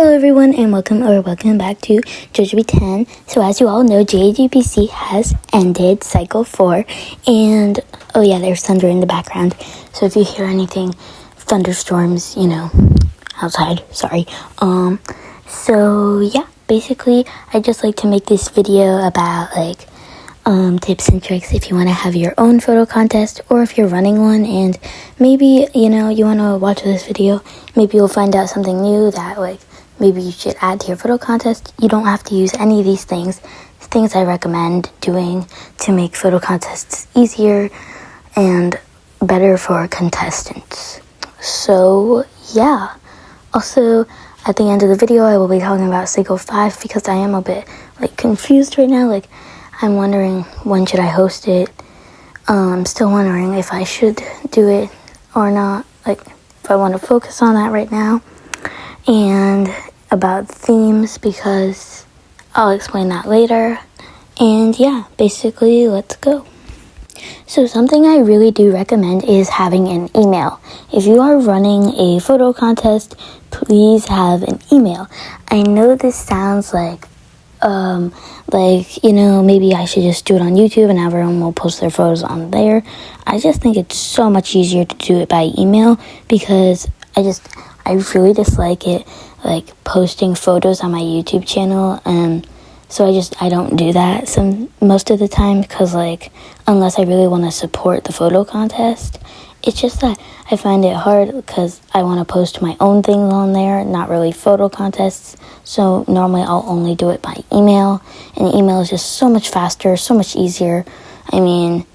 Hello everyone and welcome back to JoJoB 10. So as you all know, JGPC has ended Cycle 4 and oh yeah, there's thunder in the background. So if you hear anything, thunderstorms, outside, sorry. So yeah, basically I just like to make this video about tips and tricks if you want to have your own photo contest or if you're running one and maybe, you want to watch this video, maybe you'll find out something new that maybe you should add to your photo contest. You don't have to use any of these things. Things I recommend doing to make photo contests easier and better for contestants. So yeah, also at the end of the video I will be talking about Cycle 5 because I am a bit confused right now. I'm wondering when should I host it. I'm still wondering if I should do it or not, if I want to focus on that right now. And about themes, because I'll explain that later. And yeah, basically, let's go. So something I really do recommend is having an email. If you are running a photo contest, please have an email. I know this sounds maybe I should just do it on YouTube and everyone will post their photos on there. I just think it's so much easier to do it by email because I really dislike it, posting photos on my YouTube channel, and so I don't do that most of the time because, unless I really want to support the photo contest. It's just that I find it hard because I want to post my own things on there, not really photo contests, so normally I'll only do it by email, and email is just so much faster, so much easier. I mean,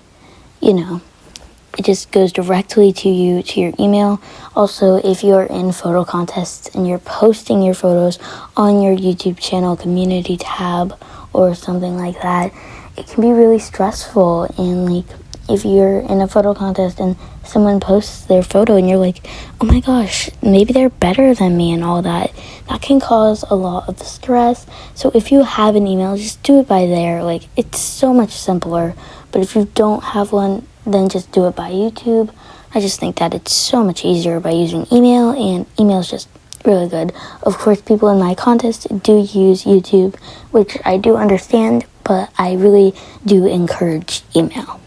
it just goes directly to you, to your email. Also, if you're in photo contests and you're posting your photos on your YouTube channel community tab or something like that, it can be really stressful. And if you're in a photo contest and someone posts their photo and you're like, oh my gosh, maybe they're better than me and all that, that can cause a lot of stress. So if you have an email, just do it by there. It's so much simpler. But if you don't have one, then just do it by YouTube. I just think that it's so much easier by using email, and email is just really good. Of course, people in my contest do use YouTube, which I do understand, but I really do encourage email.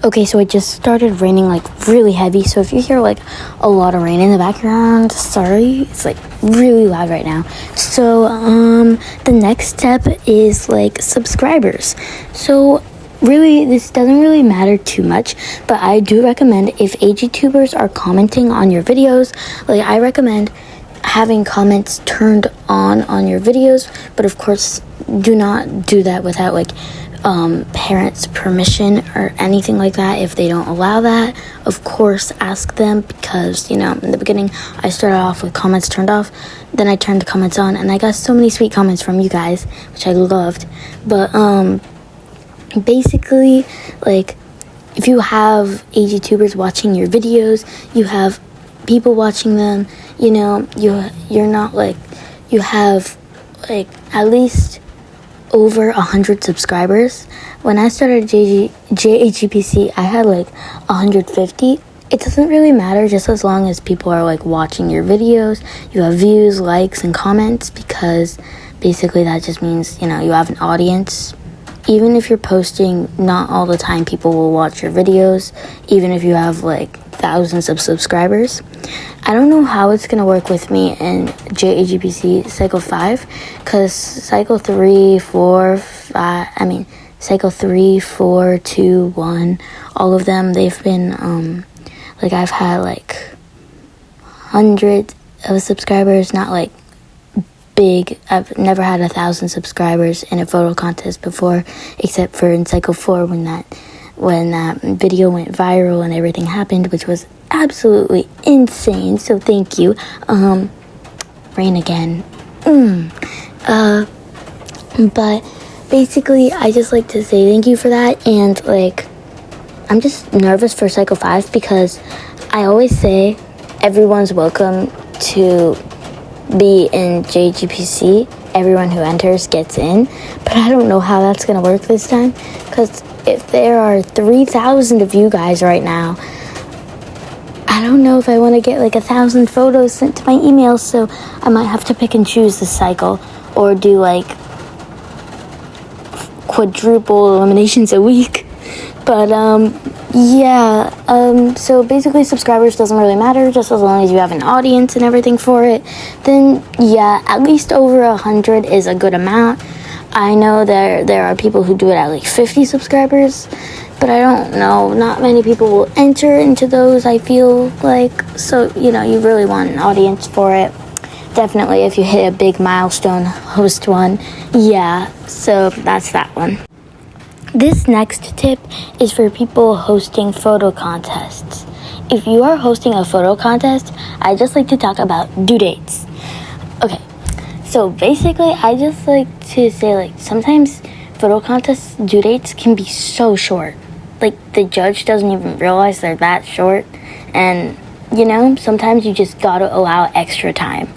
Okay, so it just started raining really heavy, so if you hear a lot of rain in the background, sorry, it's really loud right now. So the next step is subscribers. So really, this doesn't really matter too much, but I do recommend if AGTubers are commenting on your videos, I recommend having comments turned on your videos, but of course do not do that without parents' permission or anything like that. If they don't allow that, of course ask them, because in the beginning I started off with comments turned off, then I turned the comments on, and I got so many sweet comments from you guys, which I loved. But basically, if you have AGTubers watching your videos, you have people watching them, you're not you have at least over 100 subscribers. When I started JGPC, I had 150. It doesn't really matter, just as long as people are watching your videos, you have views, likes, and comments, because basically that just means you have an audience. Even if you're posting, not all the time people will watch your videos, even if you have thousands of subscribers. I don't know how it's going to work with me in JAGPC Cycle 5, because Cycle 3, 4, 2, 1, all of them, they've been, I've had hundreds of subscribers, not big. I've never had 1,000 subscribers in a photo contest before, except for in Cycle 4 when that video went viral and everything happened, which was absolutely insane. So thank you. Rain again. But basically I just like to say thank you for that, and I'm just nervous for Cycle 5 because I always say everyone's welcome to be in JGPC. Everyone who enters gets in, but I don't know how that's gonna work this time, because if there are 3,000 of you guys right now, I I don't know if I want to get like 1,000 photos sent to my email, so I might have to pick and choose this cycle or do like quadruple eliminations a week. But so basically subscribers doesn't really matter, just as long as you have an audience and everything for it. Then yeah, at least over 100 is a good amount. I know there are people who do it at like 50 subscribers, but I don't know, not many people will enter into those, I feel like. So you really want an audience for it. Definitely if you hit a big milestone, host one. Yeah, so that's that one. This next tip is for people hosting photo contests. If you are hosting a photo contest, I just like to talk about due dates. Okay, so basically I just like to say like sometimes photo contests due dates can be so short. Like the judge doesn't even realize they're that short, and sometimes you just gotta allow extra time.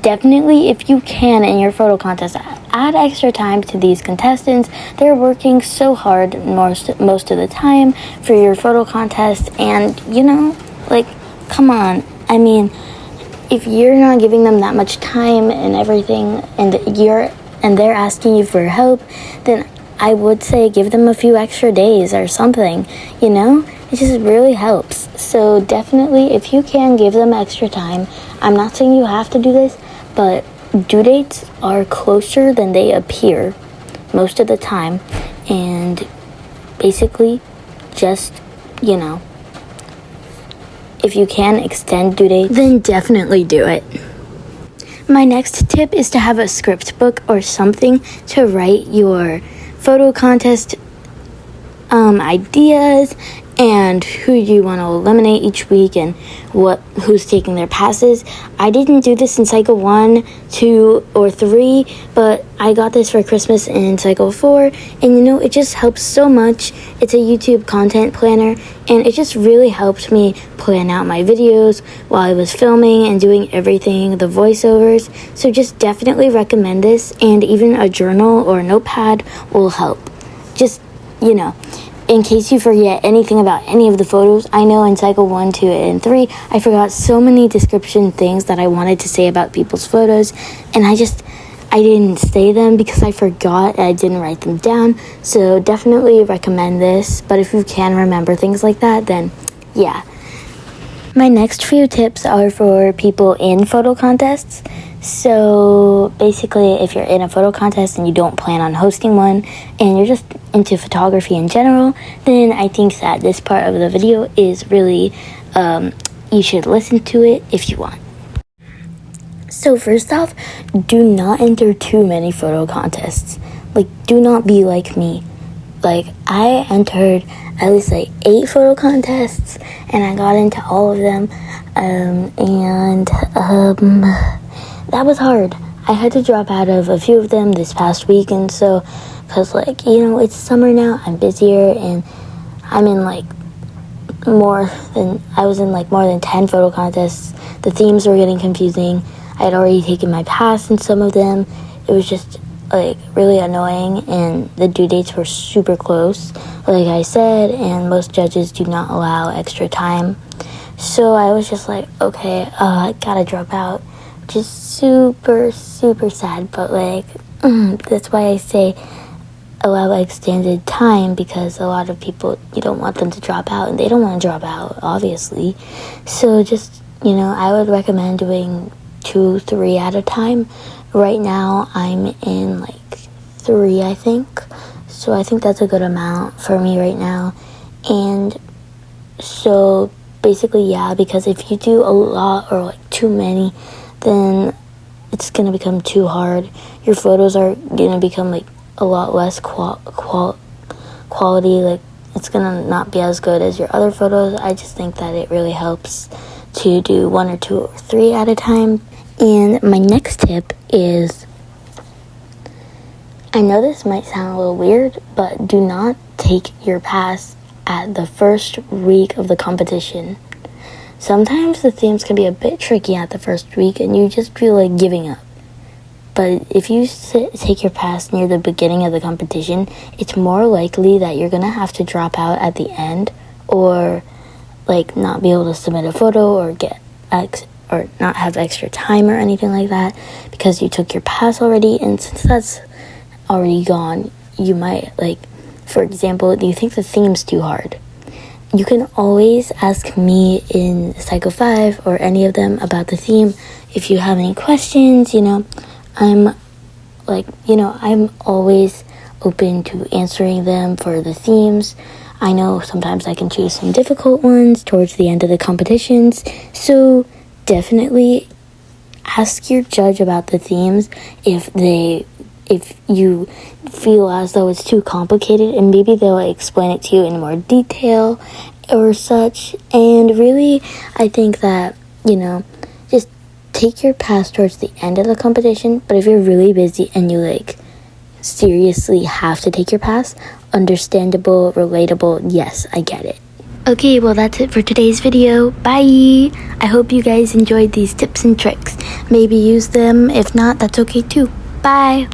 Definitely, if you can in your photo contest, add extra time to these contestants. They're working so hard most of the time for your photo contest, and come on. I mean, if you're not giving them that much time and everything, and they're asking you for help, then I would say give them a few extra days or something. It just really helps. So definitely, if you can, give them extra time. I'm not saying you have to do this, but due dates are closer than they appear most of the time, and basically just if you can extend due dates, then definitely do it. My next tip is to have a script book or something to write your photo contest ideas and who you want to eliminate each week and who's taking their passes. I didn't do this in cycle 1, 2, or 3, but I got this for Christmas in cycle 4, and it just helps so much. It's a YouTube content planner, and it just really helped me plan out my videos while I was filming and doing everything, the voiceovers. So just definitely recommend this, and even a journal or a notepad will help. Just in case you forget anything about any of the photos. I know in cycle 1, 2, and 3, I forgot so many description things that I wanted to say about people's photos, and I didn't say them because I forgot and I didn't write them down. So definitely recommend this, but if you can remember things like that, then yeah. My next few tips are for people in photo contests. So basically, if you're in a photo contest and you don't plan on hosting one and you're just into photography in general, then I think that this part of the video is really, you should listen to it if you want. So first off, do not enter too many photo contests. Like, do not be like me. Like, I entered at least 8 photo contests and I got into all of them, that was hard. I had to drop out of a few of them this past week, and so, because it's summer now, I'm busier, and I'm in more than 10 photo contests. The themes were getting confusing. I had already taken my pass in some of them. It was just really annoying, and the due dates were super close, like I said, and most judges do not allow extra time. So I was just okay, I gotta drop out. Just super, super sad, but that's why I say allow extended time, because a lot of people, you don't want them to drop out, and they don't want to drop out, obviously. So just, I would recommend doing 2, 3 at a time. Right now, I'm in 3, I think. So I think that's a good amount for me right now. And so basically, yeah, because if you do a lot or too many, then it's going to become too hard. Your photos are going to become a lot less quality. It's going to not be as good as your other photos. I just think that it really helps to do 1 or 2 or 3 at a time. And my next tip is, I know this might sound a little weird, but do not take your pass at the first week of the competition. Sometimes the themes can be a bit tricky at the first week and you just feel like giving up. But if you take your pass near the beginning of the competition, it's more likely that you're going to have to drop out at the end, or like not be able to submit a photo or or not have extra time or anything like that because you took your pass already. And since that's already gone, you might, like, for example, do you think the theme's too hard? You can always ask me in Psycho 5 or any of them about the theme if you have any questions. I'm always open to answering them for the themes. I know sometimes I can choose some difficult ones towards the end of the competitions, so definitely ask your judge about the themes if you feel as though it's too complicated, and maybe they'll explain it to you in more detail or such. And really, I think that, just take your pass towards the end of the competition. But if you're really busy and you seriously have to take your pass, understandable, relatable, yes, I get it. Okay, well, that's it for today's video. Bye! I hope you guys enjoyed these tips and tricks. Maybe use them. If not, that's okay too. Bye!